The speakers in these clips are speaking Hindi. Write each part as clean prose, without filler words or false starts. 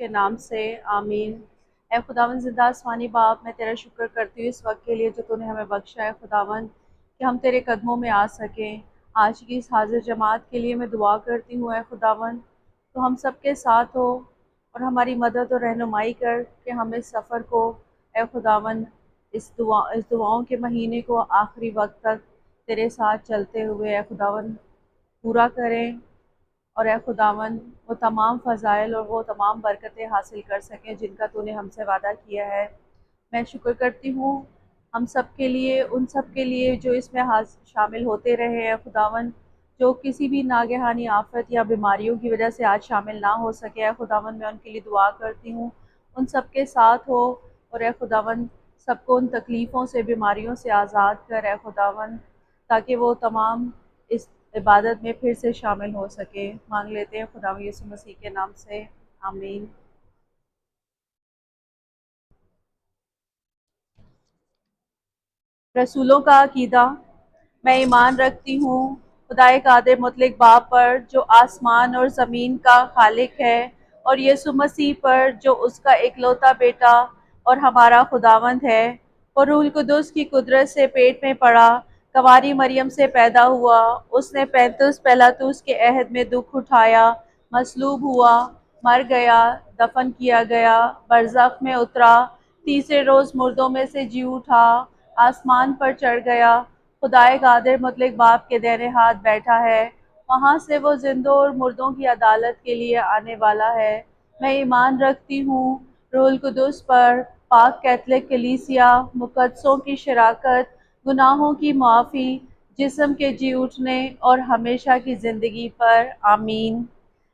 के नाम से आमीन। ए खुदावन ज़िंदा आसमानी बाप, मैं तेरा शुक्र करती हूँ इस वक्त के लिए जो तूने हमें बख्शा है खुदावन, कि हम तेरे कदमों में आ सकें। आज की इस हाजिर जमात के लिए मैं दुआ करती हूँ ए खुदावन, तो हम सब के साथ हो और हमारी मदद और रहनुमाई कर कि हम इस सफ़र को ए खुदावन, इस दुआओं के महीने को आखिरी वक्त तक तेरे साथ चलते हुए ए खुदावन पूरा करें। और ए खुदावन, वो तमाम फ़ज़ाइल और वो तमाम बरकतें हासिल कर सकें जिनका तूने हमसे वादा किया है। मैं शुक्र करती हूँ हम सब के लिए, उन सब के लिए जो इसमें शामिल होते रहे हैं खुदावन, जो किसी भी नागहानी आफत या बीमारियों की वजह से आज शामिल ना हो सके। है खुदावन, मैं उनके लिए दुआ करती हूँ उन सब के साथ हो। और ए खुदावन, सबको उन तकलीफ़ों से, बीमारियों से आज़ाद कर ए खुदावन, ताकि वो तमाम इस इबादत में फिर से शामिल हो सके। मांग लेते हैं खुदा यीशु मसीह के नाम से, आमीन। रसूलों का अकीदा। मैं ईमान रखती हूँ खुदाए कादिर मुतलक बाप पर जो आसमान और ज़मीन का खालिक है, और यीशु मसीह पर जो उसका इकलौता बेटा और हमारा खुदावंद है। और रूह कुदुस की कुदरत से पेट में पड़ा, कवारी मरियम से पैदा हुआ, उसने 35 पिलातुस के अहद में दुख उठाया, मसलूब हुआ, मर गया, दफन किया गया, बरज़ख में उतरा, तीसरे रोज़ मुर्दों में से जी उठा, आसमान पर चढ़ गया, खुदाए कादिर मुतलक बाप के दाहिने हाथ बैठा है, वहाँ से वो जिंदों और मुर्दों की अदालत के लिए आने वाला है। मैं ईमान रखती हूँ रूहुल कुदुस पर, पाक कैथलिक कलीसिया, मुकद्दसों की शराकत, गुनाहों की माफ़ी, जिस्म के जी उठने और हमेशा की ज़िंदगी पर, आमीन।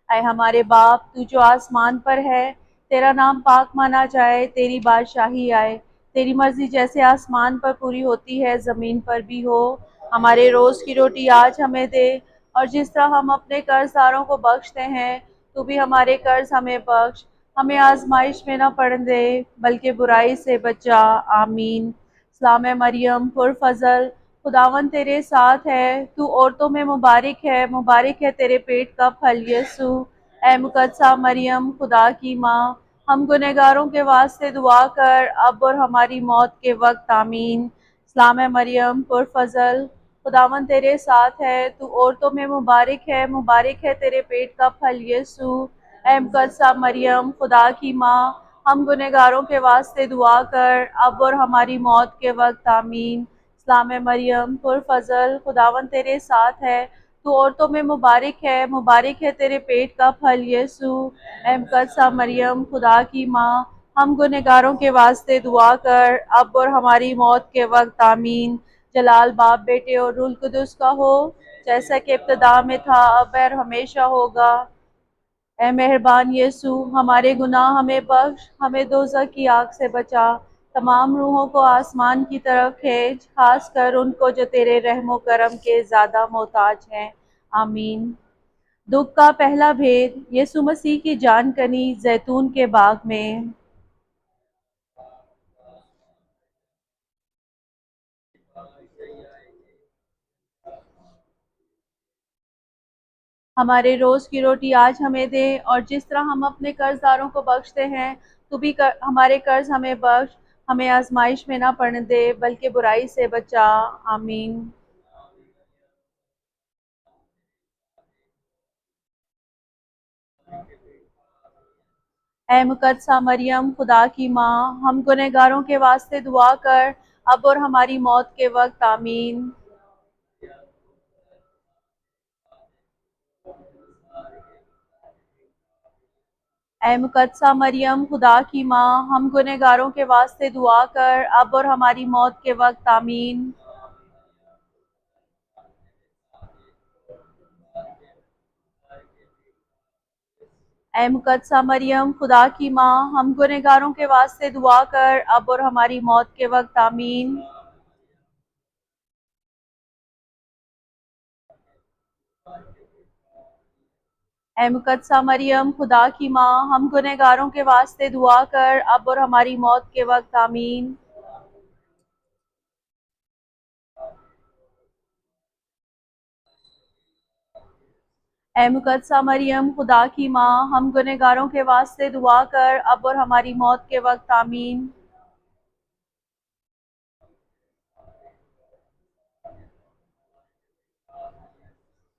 ऐ हमारे बाप, तू जो आसमान पर है, तेरा नाम पाक माना जाए, तेरी बादशाही आए, तेरी मर्जी जैसे आसमान पर पूरी होती है ज़मीन पर भी हो। हमारे रोज़ की रोटी आज हमें दे, और जिस तरह हम अपने कर्जदारों को बख्शते हैं, तू भी हमारे कर्ज हमें बख्श, हमें आजमाइश में न पड़ने दे, बल्कि बुराई से बचा, आमीन। सलाम मरियम पुरफजल, खुदावन तेरे साथ है, तू औरतों में मुबारक है तेरे पेट का फल यीशु। ए मुकद्दसा मरियम, खुदा की माँ, हम गुनहगारों के वास्ते दुआ कर, अब और हमारी मौत के वक्त, आमीन। सलाम मरियम पुरफजल, खुदावन तेरे साथ है, तू औरतों में मुबारक है तेरे पेट का फल यीशु। ए मुकद्दसा मरियम, खुदा की माँ, हम गुनहगारों के वास्ते दुआ कर, अब और हमारी मौत के वक्त, आमीन। सलाम मरियम पुरफजल, खुदावन तेरे साथ है, तू औरतों में मुबारक है तेरे पेट का फल यीशु। ए मुकद्दसा मरियम, खुदा की माँ, हम गुनहगारों के वास्ते दुआ कर, अब और हमारी मौत के वक्त, आमीन। जलाल बाप, बेटे और रूह कुदुस का हो, जैसा कि इब्तिदा में था, अब और हमेशा होगा। ए मेहरबान यीशु, हमारे गुनाह हमें बख्श, हमें दोज़ख की आग से बचा, तमाम रूहों को आसमान की तरफ खींच, खास कर उनको जो तेरे रहमो करम के ज़्यादा मोहताज हैं, आमीन। दुख का पहला भेद। यीशु मसीह की जान कनी जैतून के बाग में। हमारे रोज़ की रोटी आज हमें दे, और जिस तरह हम अपने कर्जदारों को बख्शते हैं, तू भी हमारे कर्ज हमें बख्श, हमें आजमाइश में ना पड़ने दे, बल्कि बुराई से बचा, आमीन। ए मुकद्दसा मरियम, खुदा की माँ, हम गुनहगारों के वास्ते दुआ कर, अब और हमारी मौत के वक्त, आमीन। ए मुकद्दसा मरियम, खुदा की माँ, हम गुनहगारों के वास्ते दुआ कर, अब और हमारी मौत के वक्त, आमीन। ए मुकद्दसा मरियम, खुदा की माँ, हम गुनहगारों के वास्ते दुआ कर, अब और हमारी मौत के वक्त, आमीन। ए मुकद्दसा मरियम, खुदा की माँ, हम गुनहगारों के वास्ते दुआ कर, अब और हमारी मौत के वक्त, आमीन। ऐ मुकद्दसा मरियम खुदा की माँ, हम गुनहगारों के वास्ते दुआ कर अब और हमारी मौत के वक्त आमीन।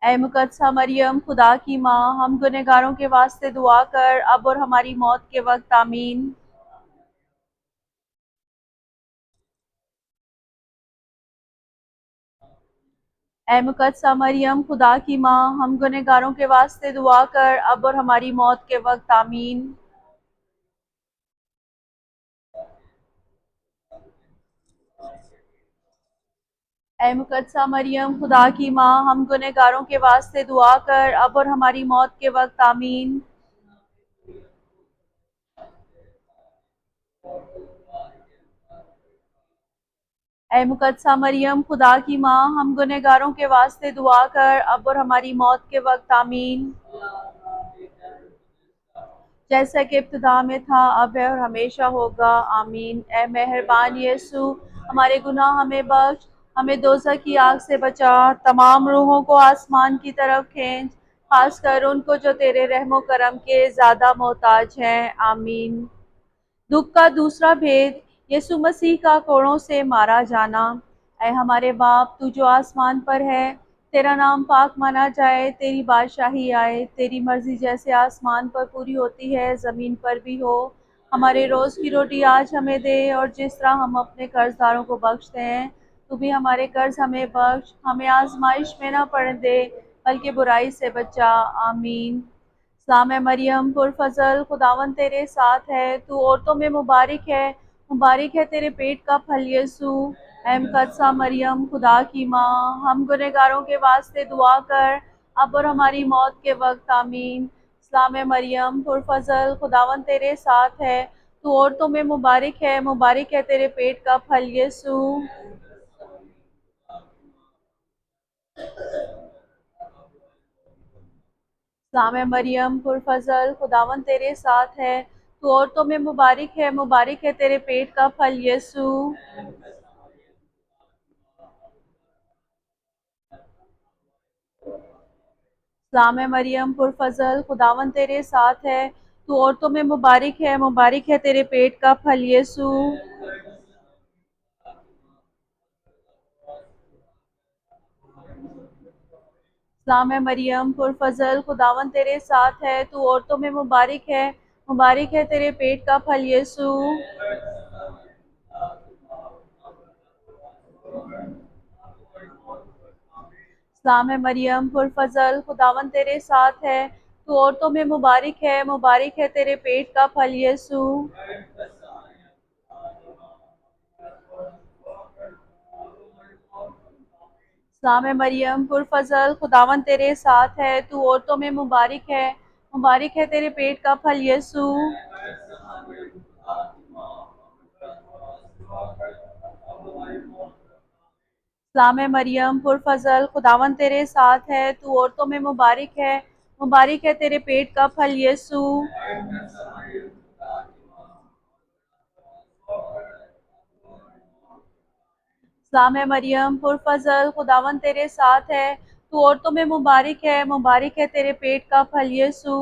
ऐ मुकद्दसा मरियम खुदा की माँ, हम गुनहगारों के वास्ते दुआ कर अब और हमारी मौत के वक्त आमीन। ऐ मुकद्दसा मरियम खुदा की माँ, हम गुनहगारों के वास्ते दुआ कर अब और हमारी मौत के वक्त आमीन। ऐ मुकद्दसा मरियम खुदा की माँ, हम गुनहगारों के वास्ते दुआ कर अब और हमारी मौत के वक्त आमीन। ऐ मुकद्दसा मरियम खुदा की माँ, हम गुनहगारों के वास्ते दुआ कर अब और हमारी मौत के वक्त आमीन। जैसा कि इब्तिदा में था, अब है और हमेशा होगा, आमीन। ए मेहरबान यीशु, हमारे गुनाह हमें बख्श, हमें दोज़ख की आग से बचा, तमाम रूहों को आसमान की तरफ खींच, खासकर उनको जो तेरे रहमो करम के ज़्यादा मोहताज हैं, आमीन। दुख का दूसरा भेद, यीशु मसीह का कोड़ों से मारा जाना। ऐ हमारे बाप, तू जो आसमान पर है, तेरा नाम पाक माना जाए, तेरी बादशाही आए, तेरी मर्जी जैसे आसमान पर पूरी होती है ज़मीन पर भी हो। हमारे रोज़ की रोटी आज हमें दे, और जिस तरह हम अपने कर्जदारों को बख्शते हैं, तू भी हमारे कर्ज हमें बख्श, हमें आजमाइश में ना पड़ने दे, बल्कि बुराई से बचा, आमीन। सलाम है मरियम पुरफज़ल, खुदावन तेरे साथ है, तू औरतों में मुबारक है तेरे पेट का फल यीशु। ऐ मुकद्दसा मरियम खुदा की माँ, हम गुनहगारों के वास्ते दुआ कर अब और हमारी मौत के वक्त आमीन। सलाम है मरियम पुरफज़ल, खुदावन तेरे साथ है, तू औरतों में मुबारक है तेरे पेट का फल यीशु। सलाम है मरियम पुरफज़ल, खुदावन तेरे साथ है, तू औरतों में मुबारक है तेरे पेट का फल यीशु। सलाम है मरियम पुरफज़ल, खुदावन तेरे साथ है, तू औरतों में मुबारक है तेरे पेट का फल यीशु। सलाम है मरियम पुरफज़ल, खुदावन तेरे साथ है, तू औरतों में मुबारक है तेरे पेट का फल यीशु। सलाम है मरियम पुरफज़ल, खुदावन तेरे साथ है, तू औरतों में मुबारक है तेरे पेट का फल यीशु। सलाम है मरियम पुरफज़ल, खुदावन तेरे साथ है, तू औरतों में मुबारक है तेरे पेट का फल यीशु। सलाम है मरियम पुरफज़ल, खुदावन तेरे साथ है, तू औरतों में मुबारक है तेरे पेट का फल यीशु। सलाम है मरियम पुरफज़ल, खुदावन तेरे साथ है, तू औरतों में मुबारक है तेरे पेट का फल यीशु।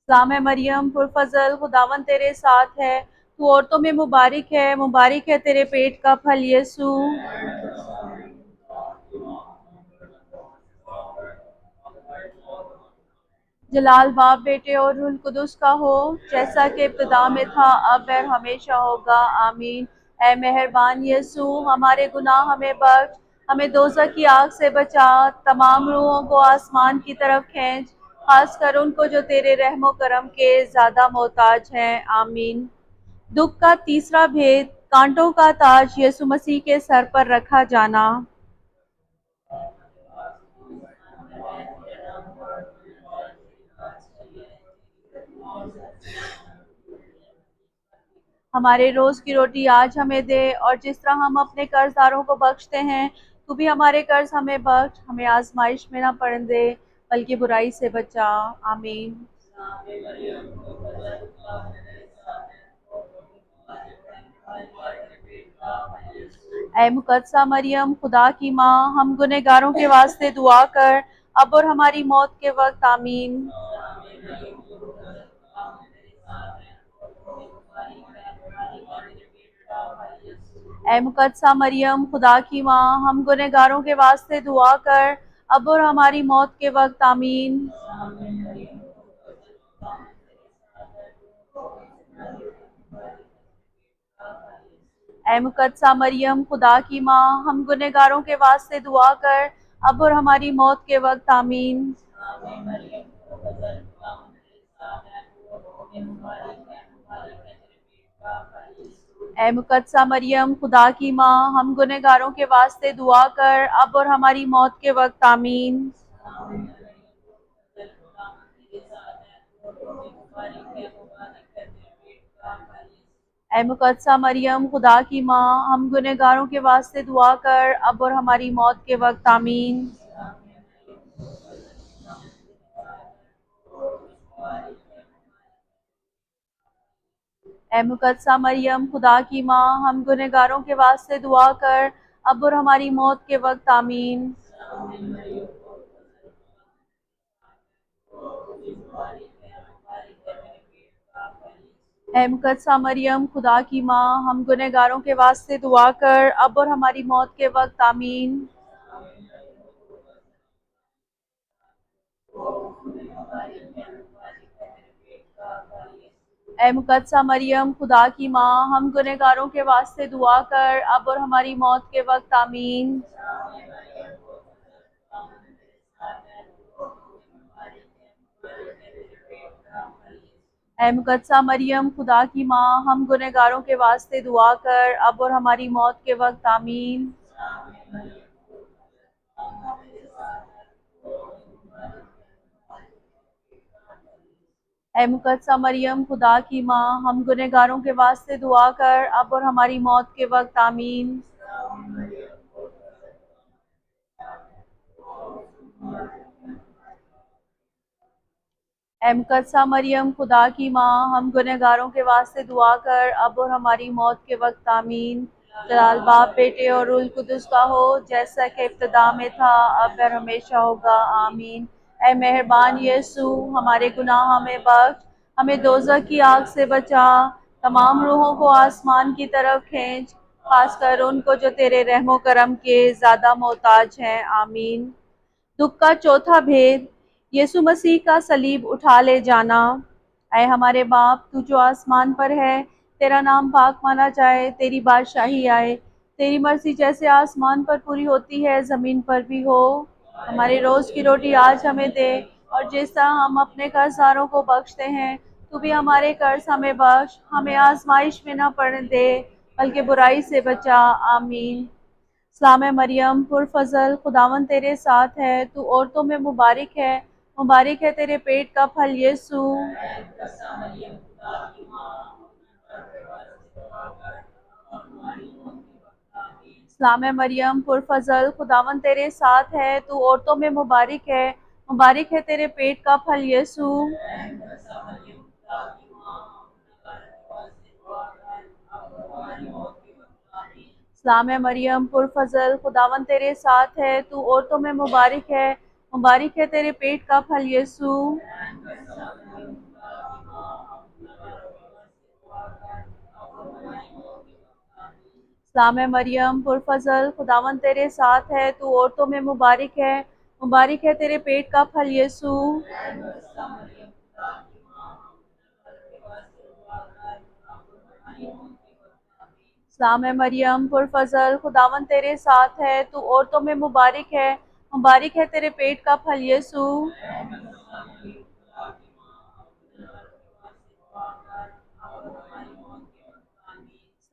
सलाम है मरियम पुरफज़ल, खुदावन तेरे साथ है, तू औरतों में मुबारक है तेरे पेट का फल यीशु। जलाल बाप बेटे और रूह कुदुस का हो, जैसा कि इब्तिदा में था, अब और हमेशा होगा, आमीन। ऐ मेहरबान यीशु, हमारे गुनाह हमें बख्श, हमें दोज़ख की आग से बचा, तमाम रूहों को आसमान की तरफ खींच, खासकर उनको जो तेरे रहमो करम के ज़्यादा मोहताज हैं, आमीन। दुख का तीसरा भेद, कांटों का ताज यीशु मसीह के सर पर रखा जाना। हमारे रोज़ की रोटी आज हमें दे, और जिस तरह हम अपने कर्जदारों को बख्शते हैं, तू भी हमारे कर्ज हमें बख्श, हमें आजमाइश में ना पड़ने दे, बल्कि बुराई से बचा, आमीन। ऐ मुकद्दसा मरियम खुदा की माँ, हम गुनहगारों के वास्ते दुआ कर, अब और हमारी मौत के वक्त आमीन। ऐ मुकद्दसा मरियम खुदा की माँ, हम गुनहगारों के वास्ते दुआ कर, अब और हमारी मौत के वक्त आमीन। ऐ मुकद्दसा मरियम खुदा की माँ, हम गुनहगारों के वास्ते दुआ कर, अब और हमारी मौत के वक्त आमीन। ऐ मुकद्दसा मरियम खुदा की माँ, हम गुनहगारों के वास्ते दुआ कर, अब और हमारी मौत के वक्त आमीन। ऐ मुकद्दसा मरियम खुदा की माँ, हम गुनहगारों के वास्ते दुआ कर, अब और हमारी मौत के वक्त आमीन। ऐ मुकद्दसा मरियम खुदा की माँ, हम गुनहगारों के वास्ते दुआ कर, अब और हमारी मौत के वक्त आमीन। ऐ मुकद्दसा मरियम खुदा की माँ, हम गुनहगारों के वास्ते दुआ कर, अब और हमारी मौत के वक्त आमीन। ऐ मुकद्दसा मरियम खुदा की माँ, हम गुनहगारों के वास्ते दुआ कर, अब और हमारी मौत के वक्त आमीन। ऐ मुकद्दसा मरियम खुदा की माँ, हम गुनहगारों के वास्ते दुआ कर, अब और हमारी मौत के वक्त आमीन। ऐ मुकद्दसा मरियम खुदा की माँ, हम गुनहगारों के वास्ते दुआ कर, अब और हमारी मौत के वक्त आमीन। ऐ मुकद्दसा मरियम खुदा की माँ, हम गुनहगारों के वास्ते दुआ कर, अब और हमारी मौत के वक्त आमीन। जलाल बाप बेटे और रूल कुदस का हो, जैसा कि इब्तिदा में था, अब और हमेशा होगा, आमीन। ऐ मेहरबान यीशु, हमारे गुनाह हमें बख्श, हमें दोज़ख की आग से बचा, तमाम रूहों को आसमान की तरफ खींच, खासकर उनको जो तेरे रहमो करम के ज़्यादा मोहताज हैं, आमीन। दुख का चौथा भेद, यीशु मसीह का सलीब उठा ले जाना। ऐ हमारे बाप, तू जो आसमान पर है, तेरा नाम पाक माना जाए, तेरी बादशाही आए, तेरी मर्जी जैसे आसमान पर पूरी होती है, ज़मीन पर भी हो। हमारे रोज़ की रोटी आज हमें दे, और जिस तरह हम अपने कर्जदारों को बख्शते हैं, तू भी हमारे कर्ज हमें बख्श, हमें आजमाइश में न पड़ने दे, बल्कि बुराई से बचा, आमीन। सलाम मरियम पुरफज़ल, खुदावन तेरे साथ है, तू औरतों में मुबारक है तेरे पेट का फल यीशु। सलाम मरियम पुरफज़ल, खुदावन तेरे साथ है, तू औरतों में मुबारक है तेरे पेट का फल यीशु। सलाम मरियम पुरफज़ल, खुदावन तेरे साथ है, तू औरतों में मुबारक है तेरे पेट का फल यीशु। सलाम मरियम पुरफज़ल, खुदावन तेरे साथ है, तू औरतों में मुबारक है तेरे पेट का फल यीशु। सलाम मरियम पुरफज़ल, खुदावन तेरे साथ है, तू औरतों में मुबारक है तेरे पेट का फल यीशु।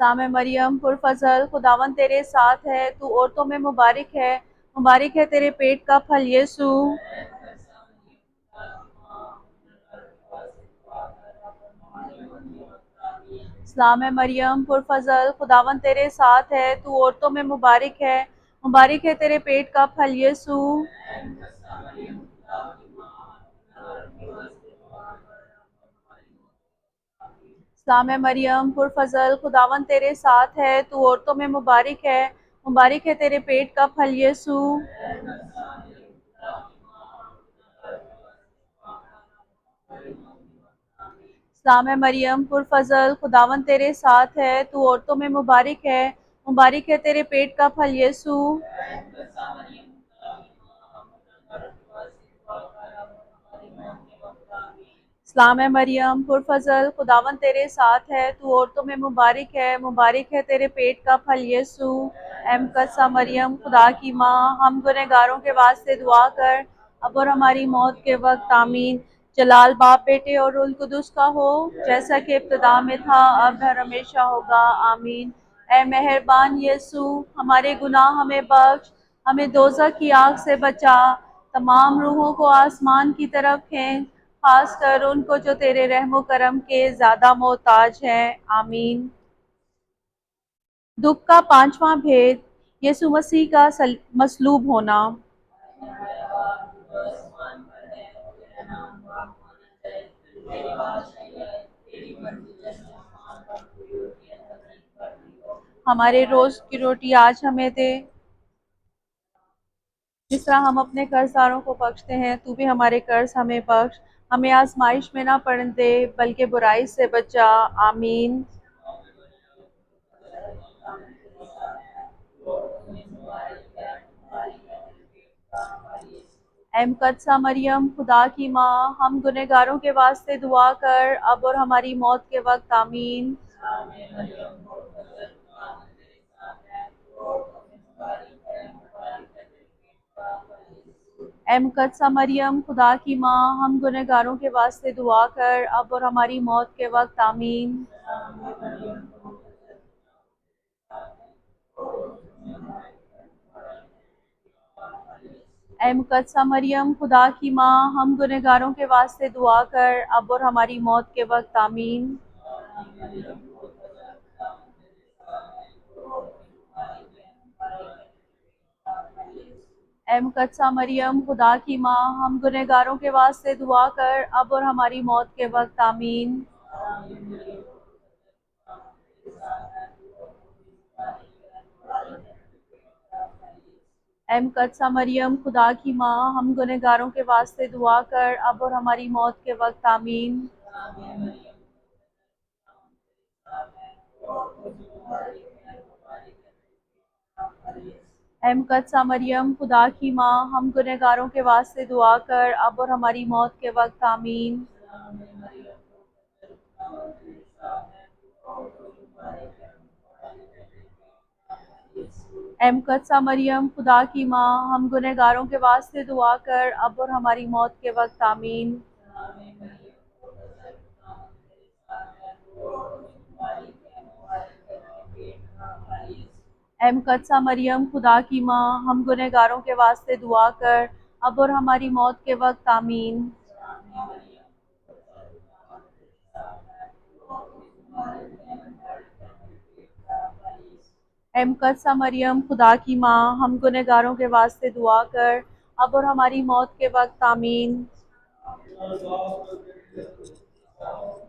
सलाम मरियम पुरफज़ल, खुदावन तेरे साथ है, तू औरतों में मुबारक है तेरे पेट का फल यीशु। सलाम मरियम पुरफज़ल, खुदावन तेरे साथ है, तू औरतों में मुबारक है तेरे पेट का फल यीशु। सलाम मरियम पुरफज़ल, खुदावन तेरे साथ है, तू औरतों में मुबारक है तेरे पेट का फल यीशु। सलाम है मरियम पुरफजल, खुदावन तेरे साथ है, तू औरतों में मुबारक है तेरे पेट का फल यीशु। सलाम है मरियम पुरफजल, खुदावन तेरे साथ है, तू औरतों में मुबारक है तेरे पेट का फल यीशु। एम कसा मरियम खुदा की माँ, हम गुनहगारों के वास्ते दुआ कर, अब और हमारी मौत के वक्त आमीन। जलाल बाप बेटे और रूल कुदुस का हो, जैसा कि इब्तिदा में था अब और हमेशा होगा आमीन। ए मेहरबान यीशु, हमारे गुनाह हमें बख्श, हमें दोज़ख की आग से बचा, तमाम रूहों को आसमान की तरफ खींच, खास कर उनको जो तेरे रहमो करम के ज़्यादा मोहताज हैं आमीन। दुख का पांचवा भेद, यीशु मसीह का मसलूब होना। हमारे रोज की रोटी आज हमें दे, जिस तरह हम अपने कर्जदारों को बख्शते हैं, तू भी हमारे कर्ज हमें बख्श, हमें आजमाइश में ना पड़ने दे, बल्कि बुराई से बचा आमीन। ए मुकद्दसा मरियम खुदा की माँ, हम गुनहगारों के वास्ते दुआ कर, अब और हमारी मौत के वक्त आमीन। ए मुकद्दसा मरियम खुदा की माँ, हम गुनहगारों के वास्ते दुआ कर, अब और हमारी मौत के वक्त आमीन। ए मुकद्दसा मरियम खुदा की माँ, हम गुनहगारों के वास्ते दुआ कर, अब और हमारी मौत के वक्त आमीन। ए मुकद्दसा मरियम खुदा की माँ, हम गुनहगारों के वास्ते दुआ कर, अब और हमारी मौत के वक्त आमीन। ए मुकद्दसा मरियम खुदा की माँ, हम गुनहगारों के वास्ते दुआ कर, अब और हमारी मौत के वक्त आमीन। ए मुकद्दसा मरियम खुदा की माँ, हम गुनहगारों के वास्ते दुआ कर, अब और हमारी मौत के वक्त आमीन। ए मुकद्दसा मरियम खुदा की माँ, हम गुनहगारों के वास्ते दुआ कर, अब और हमारी मौत के वक्त आमीन। ए मुकद्दसा मरियम खुदा की माँ, हम गुनहगारों के वास्ते दुआ कर, अब और हमारी मौत के वक्त आमीन। ए मुकद्दसा मरियम खुदा की माँ, हम गुनहगारों के वास्ते दुआ कर, अब और हमारी मौत के वक्त आमीन।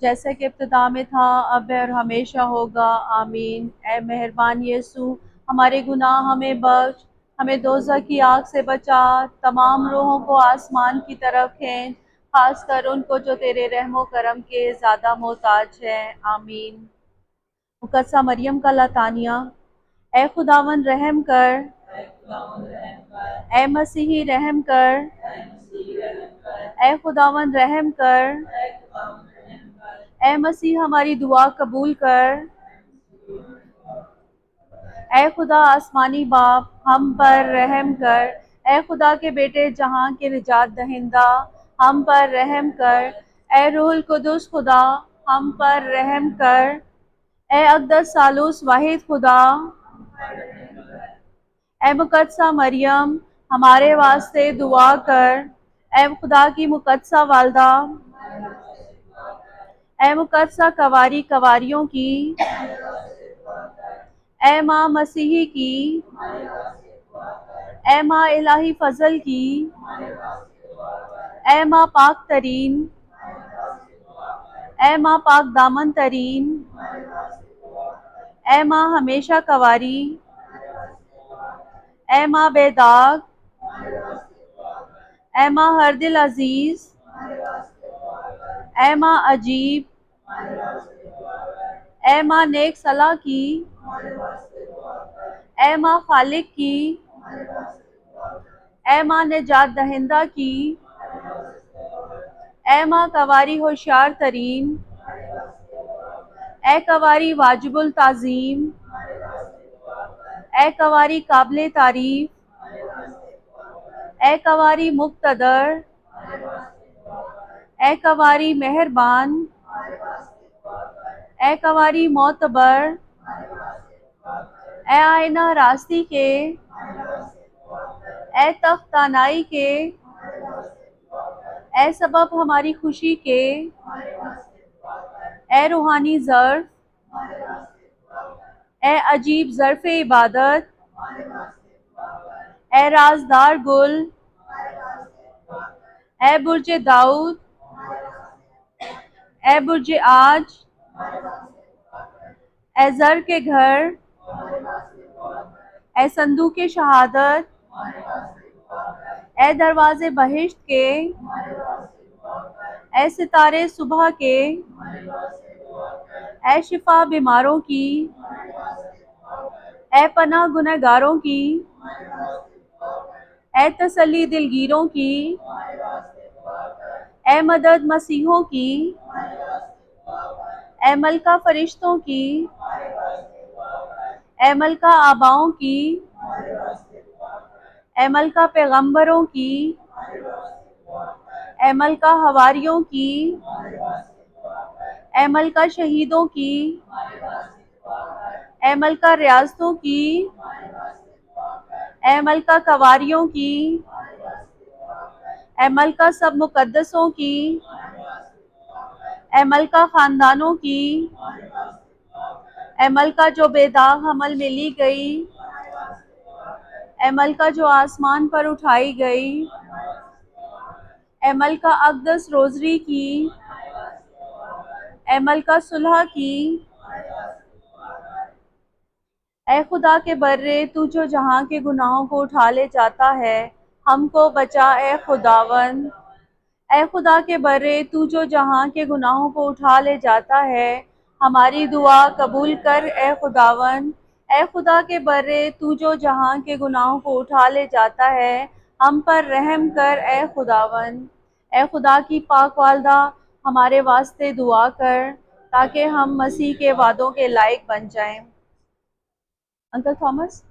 जैसे कि इब्तिदा में था अब है और हमेशा होगा आमीन। ए मेहरबान यीशु, हमारे गुनाह हमें बख्श, हमें दोज़ख की आग से बचा, तमाम रूहों को आसमान की तरफ खींच, खास कर उनको जो तेरे रहमो करम के ज़्यादा मोहताज हैं आमीन। मुकद्दसा मरियम का लतानिया। ए खुदावन रहम कर, ए मसीही रहम कर, ए खुदावन रहम कर, ए मसीह हमारी दुआ कबूल कर। ए खुदा आसमानी बाप, हम पर रहम कर। ए खुदा के बेटे जहां के निजात दहिंदा, हम पर रहम कर। ए रूहुल कुदुस खुदा, हम पर रहम कर। ए अक़दस सालूस वाहिद खुदा, ए मुकद्दसा मरियम, हमारे वास्ते दुआ कर। ए खुदा की मुकद्दसा वालदा, ए मुकद्दसा कवारी कवारियों की, ए माँ मसीही की, ए माँ इलाही फजल की, ए माँ पाक तरीन, ए माँ पाक दामन तरीन, ए माँ हमेशा कवारी, ए माँ बेदाग, ए माँ हर दिल अजीज, ए माँ अजीब, ए माँ नेक सलाह की, ए माँ खालिक की, ए माँ निजात दहिंदा की, ए माँ कवारी होशियार तरीन, ए कवारी वाजिबुल ताज़ीम, ए कवारी काबिल तारीफ, ए कवारी मुक्तदर, ए कवारी मेहरबान, ए कवारी मोतबर, ए आईना रास्ती के, ए तख्तानाई के, ए सबब हमारी खुशी के, ए रूहानी ज़र्फ़, ए अजीब ज़र्फ़ इबादत, ए राजदार गुल, ए बुर्ज दाऊद, ए बुर्ज आज, ए ज़र के घर, ए संदूक शहादत, ए दरवाजे बहिश्त के, ए सितारे सुबह के, ए शिफा बीमारों की, ए पनाह गुनहगारों की, ए तसल्ली दिलगीरों की, ए मदद मसीहों की, ए मलका फरिश्तों की, ए मलका आबाओं की, ए मलका पैगंबरों की, ए मलका हवारियों की, ए मलका शहीदों की, ए मलका रियासतों की, ए मलका कवारियों की, ए मलका सब मुकद्दसों की, ए मलका खानदानों की, ए मलका जो बेदाग हमल में ली गई, ए मलका जो आसमान पर उठाई गई, ए मलका अक़दस रोज़री की, ए मलका सुलह की, ए खुदा के बर्रे तू जो जहाँ के गुनाहों को उठा ले जाता है, हमको बचा ए खुदावन। ए खुदा के बर्रे तू जो जहाँ के गुनाहों को उठा ले जाता है, हमारी दुआ कबूल कर ए खुदावन। ए खुदा के बर्रे तू जो जहाँ के गुनाहों को उठा ले जाता है, हम पर रहम कर ए खुदावन। ए खुदा की पाक वालदा, हमारे वास्ते दुआ कर ताकि हम मसीह के वादों के लायक बन जाएं। Uncle Thomas.